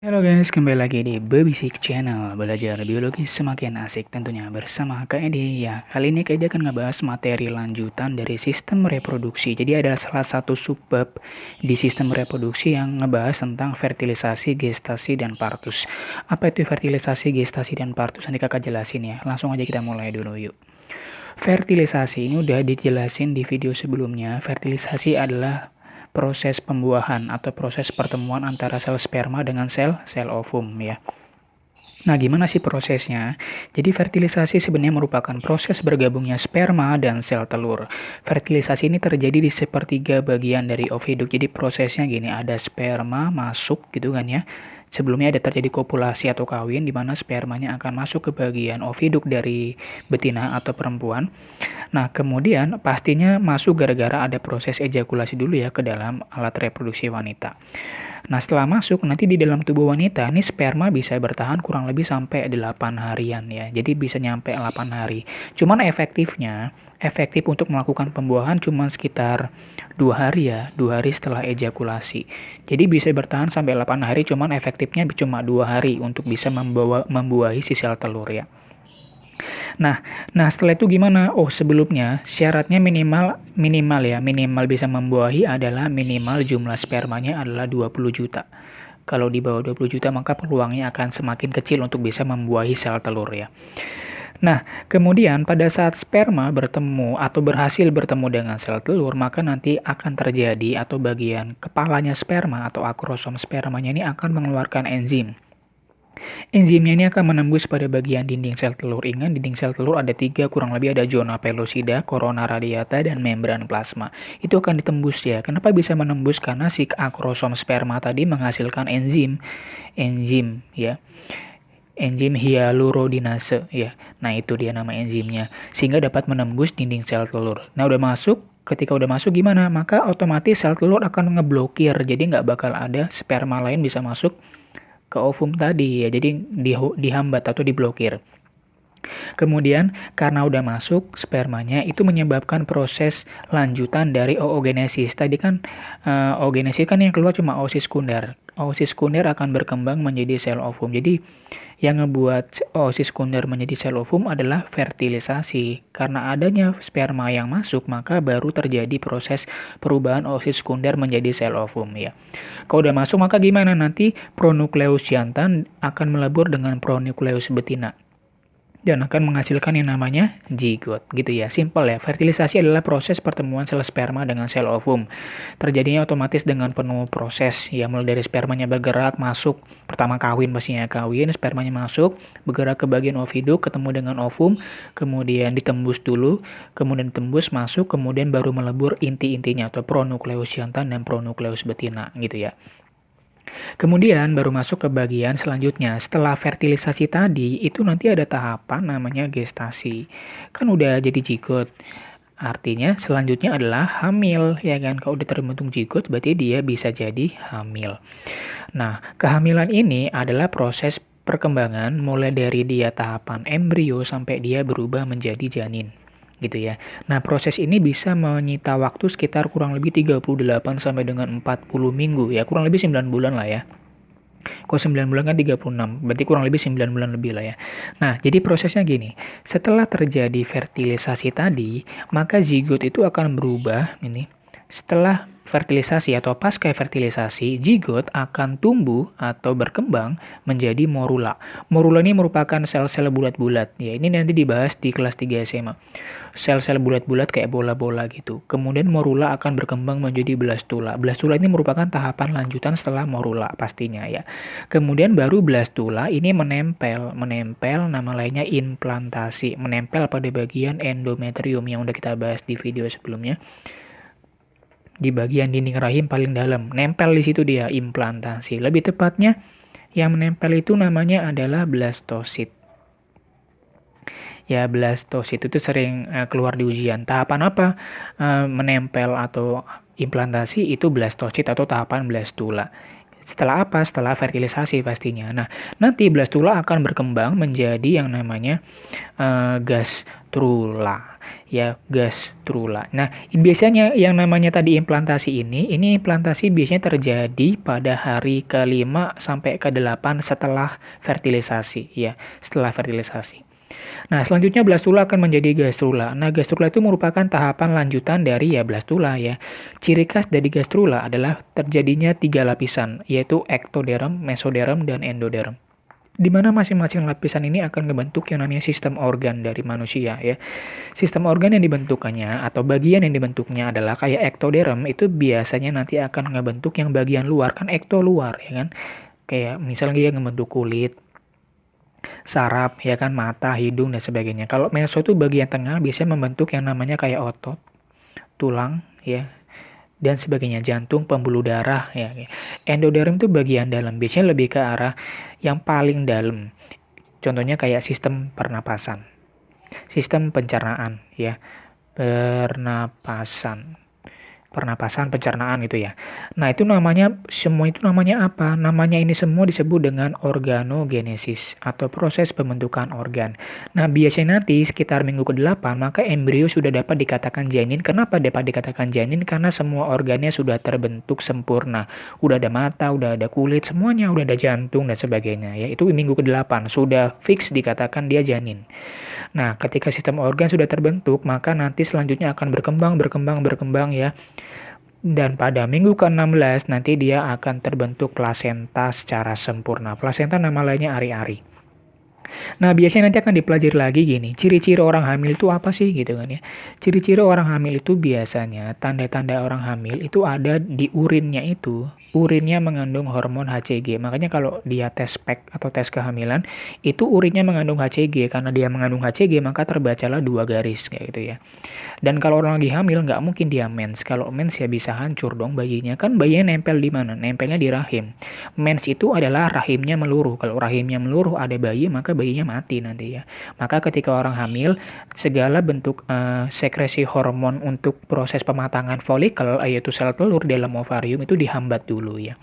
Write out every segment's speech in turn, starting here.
Halo guys, kembali lagi di Babysik Channel. Belajar biologi semakin asik tentunya bersama Kak Edi. Ya, kali ini Kak Edi akan ngebahas materi lanjutan dari sistem reproduksi. Jadi ada salah satu subbab di sistem reproduksi yang ngebahas tentang fertilisasi, gestasi, dan partus. Apa itu fertilisasi, gestasi, dan partus? Nanti kakak jelasin ya. Langsung aja kita mulai dulu yuk. Fertilisasi ini udah dijelasin di video sebelumnya. Fertilisasi adalah proses pembuahan atau proses pertemuan antara sel sperma dengan sel ovum ya. Nah, gimana sih prosesnya? Jadi fertilisasi sebenarnya merupakan proses bergabungnya sperma dan sel telur. Fertilisasi ini terjadi di sepertiga bagian dari oviduk. Jadi prosesnya gini, ada sperma masuk gitu kan ya. Sebelumnya ada terjadi kopulasi atau kawin di mana spermanya akan masuk ke bagian oviduk dari betina atau perempuan. Nah, kemudian pastinya masuk gara-gara ada proses ejakulasi dulu ya ke dalam alat reproduksi wanita. Nah, setelah masuk, nanti di dalam tubuh wanita, ini sperma bisa bertahan kurang lebih sampai 8 harian ya. Jadi bisa nyampe 8 hari. Cuman efektif untuk melakukan pembuahan cuma sekitar 2 hari ya, 2 hari setelah ejakulasi. Jadi bisa bertahan sampai 8 hari, cuman efektifnya cuma 2 hari untuk bisa membuahi si sel telur ya. Nah, setelah itu gimana? Oh, sebelumnya syaratnya minimal bisa membuahi adalah minimal jumlah spermanya adalah 20 juta. Kalau di bawah 20 juta maka peluangnya akan semakin kecil untuk bisa membuahi sel telur ya. Nah, kemudian pada saat sperma bertemu atau berhasil bertemu dengan sel telur, maka nanti akan terjadi atau bagian kepalanya sperma atau akrosom spermanya ini akan mengeluarkan enzim. Enzimnya ini akan menembus pada bagian dinding sel telur. Ingat, dinding sel telur ada 3, kurang lebih ada zona pellucida, corona radiata, dan membran plasma. Itu akan ditembus ya. Kenapa bisa menembus? Karena si akrosom sperma tadi menghasilkan enzim ya. Enzim hyaluronidase ya. Nah, itu dia nama enzimnya. Sehingga dapat menembus dinding sel telur. Nah, ketika udah masuk gimana? Maka otomatis sel telur akan ngeblokir. Jadi nggak bakal ada sperma lain bisa masuk ke ovum tadi ya, jadi dihambat atau diblokir. Kemudian karena udah masuk spermanya itu menyebabkan proses lanjutan dari oogenesis. Tadi kan oogenesis kan yang keluar cuma oosis sekunder. Oosis sekunder akan berkembang menjadi sel ovum. Jadi yang ngebuat oosis sekunder menjadi sel ovum adalah fertilisasi. Karena adanya sperma yang masuk, maka baru terjadi proses perubahan oosis sekunder menjadi sel ovum ya. Kalau udah masuk maka gimana? Nanti pronukleus jantan akan melebur dengan pronukleus betina dan akan menghasilkan yang namanya zigot gitu ya. Simpel ya. Fertilisasi adalah proses pertemuan sel sperma dengan sel ovum. Terjadinya otomatis dengan penuh proses ya, mulai dari spermanya bergerak masuk, pertama kawin pastinya kawin, spermanya masuk, bergerak ke bagian oviduk, ketemu dengan ovum, kemudian ditembus dulu, kemudian tembus masuk, kemudian baru melebur inti-intinya atau pronukleus jantan dan pronukleus betina gitu ya. Kemudian baru masuk ke bagian selanjutnya. Setelah fertilisasi tadi, itu nanti ada tahapan namanya gestasi. Kan udah jadi zigot. Artinya selanjutnya adalah hamil, ya kan? Kalau udah terbentuk zigot, berarti dia bisa jadi hamil. Nah, kehamilan ini adalah proses perkembangan mulai dari dia tahapan embrio sampai dia berubah menjadi janin gitu ya. Nah, proses ini bisa menyita waktu sekitar kurang lebih 38 sampai dengan 40 minggu ya, kurang lebih 9 bulan lah ya. Kalau 9 bulan kan 36, berarti kurang lebih 9 bulan lebih lah ya. Nah, jadi prosesnya gini, setelah terjadi fertilisasi tadi, maka zigot itu akan berubah ini. Setelah fertilisasi atau pasca fertilisasi, zigot akan tumbuh atau berkembang menjadi morula. Morula ini merupakan sel-sel bulat-bulat. Ya, ini nanti dibahas di kelas 3 SMA. Sel-sel bulat-bulat kayak bola-bola gitu. Kemudian morula akan berkembang menjadi blastula. Blastula ini merupakan tahapan lanjutan setelah morula pastinya ya. Kemudian baru blastula ini menempel nama lainnya implantasi, menempel pada bagian endometrium yang udah kita bahas di video sebelumnya. Di bagian dinding rahim paling dalam. Nempel di situ dia, implantasi. Lebih tepatnya, yang menempel itu namanya adalah blastosit. Ya, blastosit itu sering keluar di ujian. Tahapan apa? Menempel atau implantasi itu blastosit atau tahapan blastula. Setelah apa? Setelah fertilisasi pastinya. Nah, nanti blastula akan berkembang menjadi yang namanya gastrula. ya gastrula. Nah, biasanya yang namanya tadi implantasi ini implantasi biasanya terjadi pada hari ke-5 sampai ke-8 setelah fertilisasi ya, setelah fertilisasi. Nah, selanjutnya blastula akan menjadi gastrula. Nah, gastrula itu merupakan tahapan lanjutan dari ya blastula ya. Ciri khas dari gastrula adalah terjadinya 3 lapisan, yaitu ektoderm, mesoderm, dan endoderm. Di mana masing-masing lapisan ini akan membentuk yang namanya sistem organ dari manusia ya. Sistem organ yang dibentukannya atau bagian yang dibentuknya adalah kayak ektoderm itu biasanya nanti akan ngebentuk yang bagian luar, kan ekto luar ya kan. Kayak misalnya dia ngebentuk kulit, saraf, ya kan, mata, hidung, dan sebagainya. Kalau meso itu bagian tengah biasanya membentuk yang namanya kayak otot, tulang, ya, dan sebagainya, jantung, pembuluh darah, ya. Endoderm itu bagian dalam, biasanya lebih ke arah yang paling dalam. Contohnya kayak sistem pernapasan, sistem pencernaan, ya, pernapasan, pencernaan gitu ya. Nah, itu namanya, semua itu namanya apa? Namanya ini semua disebut dengan organogenesis atau proses pembentukan organ. Nah, biasanya nanti sekitar minggu ke-8 maka embrio sudah dapat dikatakan janin. Kenapa dapat dikatakan janin? Karena semua organnya sudah terbentuk sempurna. Udah ada mata, udah ada kulit, semuanya udah ada jantung dan sebagainya ya. Itu minggu ke-8 sudah fix dikatakan dia janin. Nah, ketika sistem organ sudah terbentuk, maka nanti selanjutnya akan berkembang ya. Dan pada minggu ke-16 nanti dia akan terbentuk plasenta secara sempurna. Plasenta nama lainnya ari-ari. Nah, biasanya nanti akan dipelajari lagi gini, ciri-ciri orang hamil itu apa sih gitu kan ya. Ciri-ciri orang hamil itu biasanya, tanda-tanda orang hamil itu ada di urinnya itu. Urinnya mengandung hormon HCG. Makanya kalau dia tes PEG atau tes kehamilan, itu urinnya mengandung HCG. Karena dia mengandung HCG, maka terbacalah 2 garis kayak gitu ya. Dan kalau orang lagi hamil, nggak mungkin dia mens. Kalau mens ya bisa hancur dong bayinya. Kan bayinya nempel di mana? Nempelnya di rahim. Mens itu adalah rahimnya meluruh. Kalau rahimnya meluruh ada bayi, maka bayinya mati nanti ya. Maka ketika orang hamil, segala bentuk sekresi hormon untuk proses pematangan folikel, yaitu sel telur dalam ovarium itu dihambat dulu ya.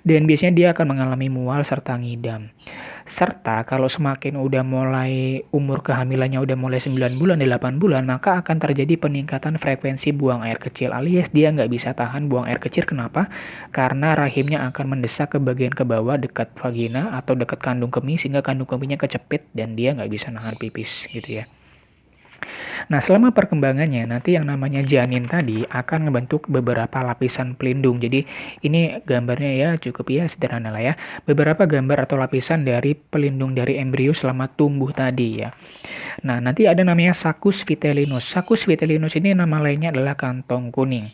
Dan biasanya dia akan mengalami mual serta ngidam. Serta kalau semakin udah mulai umur kehamilannya udah mulai 9 bulan, 8 bulan, maka akan terjadi peningkatan frekuensi buang air kecil alias dia nggak bisa tahan buang air kecil. Kenapa? Karena rahimnya akan mendesak ke bagian ke bawah dekat vagina atau dekat kandung kemih sehingga kandung kemihnya kecepit dan dia nggak bisa nahan pipis gitu ya. Nah, selama perkembangannya, nanti yang namanya janin tadi akan membentuk beberapa lapisan pelindung. Jadi, ini gambarnya ya cukup ya sederhana lah ya. Beberapa gambar atau lapisan dari pelindung dari embrio selama tumbuh tadi ya. Nah, nanti ada namanya saccus vitellinus. Saccus vitellinus ini nama lainnya adalah kantong kuning.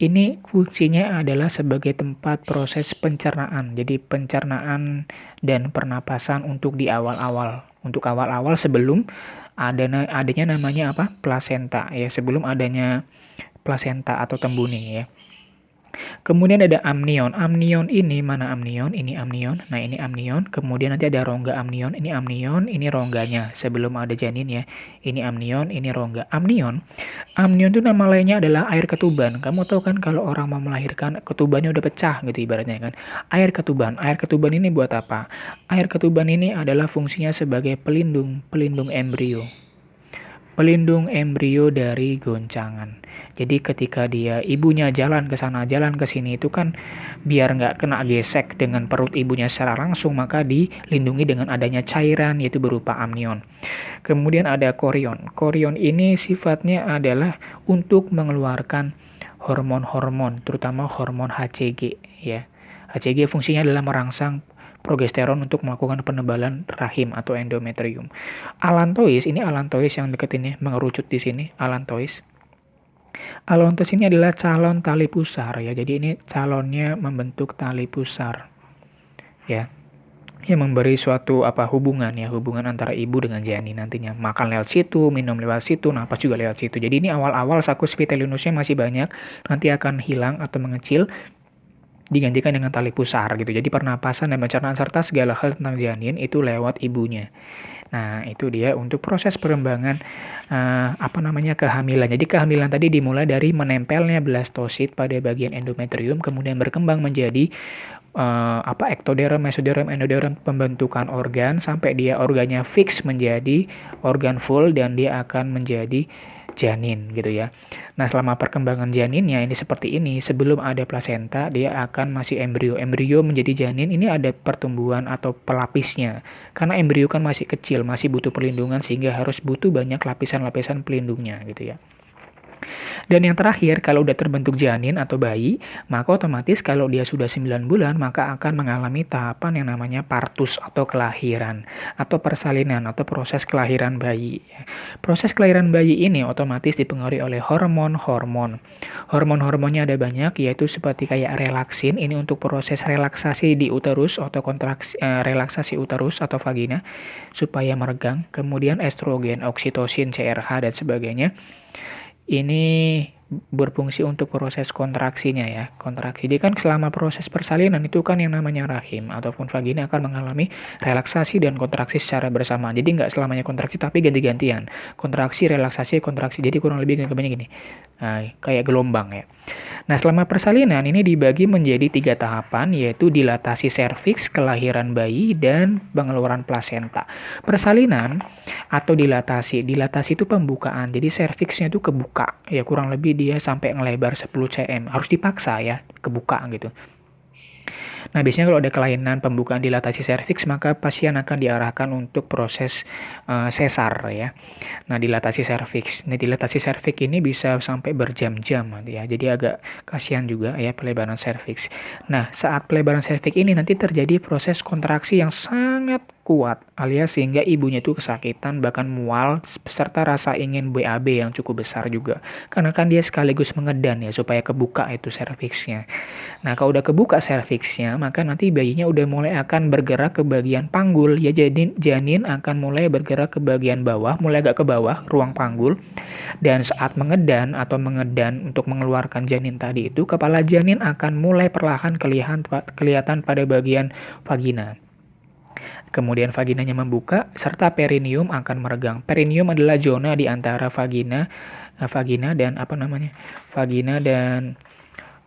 Ini fungsinya adalah sebagai tempat proses pencernaan. Jadi, pencernaan dan pernapasan untuk di awal-awal. Untuk awal-awal sebelum adanya namanya apa? Plasenta ya, sebelum adanya plasenta atau tembuni ya. Kemudian ada amnion. Amnion ini mana amnion? Ini amnion. Nah, ini amnion. Kemudian nanti ada rongga amnion. Ini amnion, ini rongganya sebelum ada janin ya. Ini amnion, ini rongga. Amnion. Amnion itu nama lainnya adalah air ketuban. Kamu tahu kan kalau orang mau melahirkan ketubannya udah pecah gitu ibaratnya kan. Air ketuban. Air ketuban ini buat apa? Air ketuban ini adalah fungsinya sebagai pelindung embrio. Pelindung embrio dari goncangan. Jadi ketika dia ibunya jalan ke sana, jalan ke sini itu kan biar nggak kena gesek dengan perut ibunya secara langsung, maka dilindungi dengan adanya cairan yaitu berupa amnion. Kemudian ada korion. Korion ini sifatnya adalah untuk mengeluarkan hormon-hormon, terutama hormon HCG ya. HCG fungsinya adalah merangsang progesteron untuk melakukan penebalan rahim atau endometrium. Allantois, ini allantois yang deket ini mengerucut di sini, allantois. Allantois ini adalah calon tali pusar ya. Jadi ini calonnya membentuk tali pusar. Ya. Yang memberi suatu hubungan antara ibu dengan janin nantinya. Makan lewat situ, minum lewat situ, napas juga lewat situ. Jadi ini awal-awal saccus vitellinusnya masih banyak, nanti akan hilang atau mengecil digantikan dengan tali pusar gitu. Jadi pernapasan dan pencernaan serta segala hal tentang janin itu lewat ibunya. Nah, itu dia untuk proses perkembangan kehamilan. Jadi kehamilan tadi dimulai dari menempelnya blastosit pada bagian endometrium, kemudian berkembang menjadi ektoderm, mesoderm, endoderm, pembentukan organ sampai dia organnya fix menjadi organ full dan dia akan menjadi janin gitu ya. Nah, selama perkembangan janinnya ini seperti ini, sebelum ada plasenta, dia akan masih embrio. Embrio menjadi janin, ini ada pertumbuhan atau pelapisnya. Karena embrio kan masih kecil, masih butuh perlindungan, sehingga harus butuh banyak lapisan-lapisan pelindungnya gitu ya. Dan yang terakhir, kalau udah terbentuk janin atau bayi, maka otomatis kalau dia sudah 9 bulan, maka akan mengalami tahapan yang namanya partus atau kelahiran, atau persalinan, atau proses kelahiran bayi. Proses kelahiran bayi ini otomatis dipengaruhi oleh hormon-hormon. Hormon-hormonnya ada banyak, yaitu seperti kayak relaksin, ini untuk proses relaksasi di uterus, atau relaksasi uterus atau vagina, supaya meregang. Kemudian estrogen, oksitosin, CRH, dan sebagainya. Ini berfungsi untuk proses kontraksinya ya. Kontraksi. Jadi kan selama proses persalinan itu kan yang namanya rahim ataupun vagina akan mengalami relaksasi dan kontraksi secara bersamaan. Jadi nggak selamanya kontraksi tapi ganti-gantian. Kontraksi, relaksasi, kontraksi. Jadi kurang lebih kayak gini. Nah, kayak gelombang ya. Nah, selama persalinan ini dibagi menjadi 3 tahapan, yaitu dilatasi serviks, kelahiran bayi, dan pengeluaran plasenta. Persalinan atau dilatasi itu pembukaan. Jadi serviksnya itu kebuka. Ya, kurang lebih dia sampai ngelebar 10 cm. Harus dipaksa ya, kebuka gitu. Nah, biasanya kalau ada kelainan pembukaan dilatasi serviks, maka pasien akan diarahkan untuk proses sesar ya. Nah, dilatasi serviks. Nah, dilatasi serviks ini bisa sampai berjam-jam ya. Jadi agak kasihan juga ya pelebaran serviks. Nah, saat pelebaran serviks ini nanti terjadi proses kontraksi yang sangat kuat alias sehingga ibunya itu kesakitan bahkan mual serta rasa ingin BAB yang cukup besar juga. Karena kan dia sekaligus mengedan ya supaya kebuka itu serviksnya. Nah, kalau udah kebuka serviksnya, maka nanti bayinya udah mulai akan bergerak ke bagian panggul. Ya, jadi janin akan mulai bergerak ke bagian bawah, mulai agak ke bawah, ruang panggul. Dan saat mengedan untuk mengeluarkan janin tadi itu, kepala janin akan mulai perlahan kelihatan pada bagian vagina. Kemudian vaginanya membuka, serta perineum akan meregang. Perineum adalah zona di antara vagina dan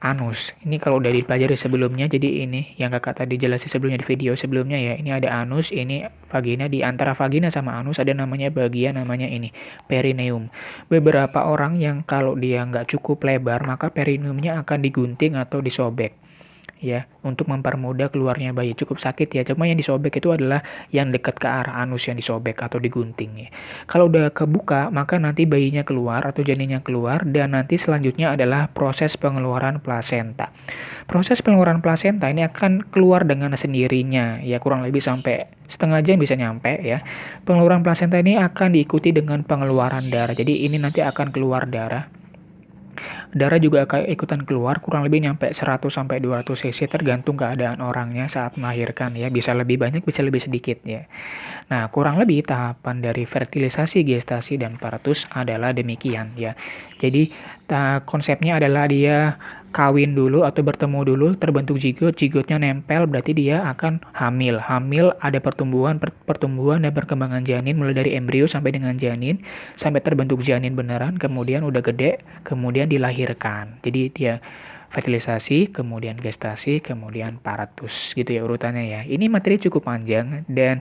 anus. Ini kalau udah dipelajari sebelumnya, jadi ini yang kakak tadi jelasin sebelumnya di video sebelumnya ya. Ini ada anus, ini vagina. Di antara vagina sama anus ada namanya bagian namanya ini perineum. Beberapa orang yang kalau dia nggak cukup lebar, maka perineumnya akan digunting atau disobek. Ya, untuk mempermudah keluarnya bayi. Cukup sakit ya, cuma yang disobek itu adalah yang dekat ke arah anus yang disobek atau digunting ya. Kalau udah kebuka, maka nanti bayinya keluar atau janinnya keluar dan nanti selanjutnya adalah proses pengeluaran plasenta. Proses pengeluaran plasenta ini akan keluar dengan sendirinya ya, kurang lebih sampai setengah jam bisa nyampe ya. Pengeluaran plasenta ini akan diikuti dengan pengeluaran darah. Jadi ini nanti akan keluar darah. Darah juga akan ikutan keluar, kurang lebih nyampe 100 sampai 200 cc tergantung keadaan orangnya saat melahirkan ya. Bisa lebih banyak, bisa lebih sedikit ya. Nah, kurang lebih tahapan dari fertilisasi, gestasi, dan partus adalah demikian ya. Jadi konsepnya adalah dia kawin dulu atau bertemu dulu, terbentuk zigot, zigotnya nempel, berarti dia akan hamil. Hamil ada pertumbuhan dan perkembangan janin mulai dari embrio sampai dengan janin, sampai terbentuk janin beneran, kemudian udah gede, kemudian dilahirkan. Jadi dia fertilisasi, kemudian gestasi, kemudian partus gitu ya urutannya ya. Ini materi cukup panjang dan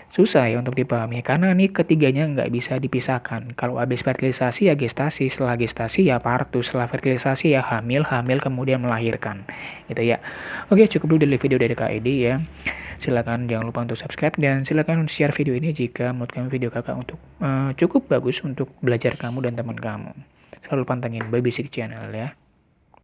susah ya untuk dipahami karena ini ketiganya nggak bisa dipisahkan. Kalau habis fertilisasi ya gestasi, setelah gestasi ya partus, setelah fertilisasi ya hamil kemudian melahirkan gitu ya. Oke, cukup dulu dari video dari Kak Edi ya. Silakan jangan lupa untuk subscribe dan silakan share video ini jika menurut kamu video kakak untuk cukup bagus untuk belajar kamu dan teman kamu. Selalu pantengin Babysik Channel ya.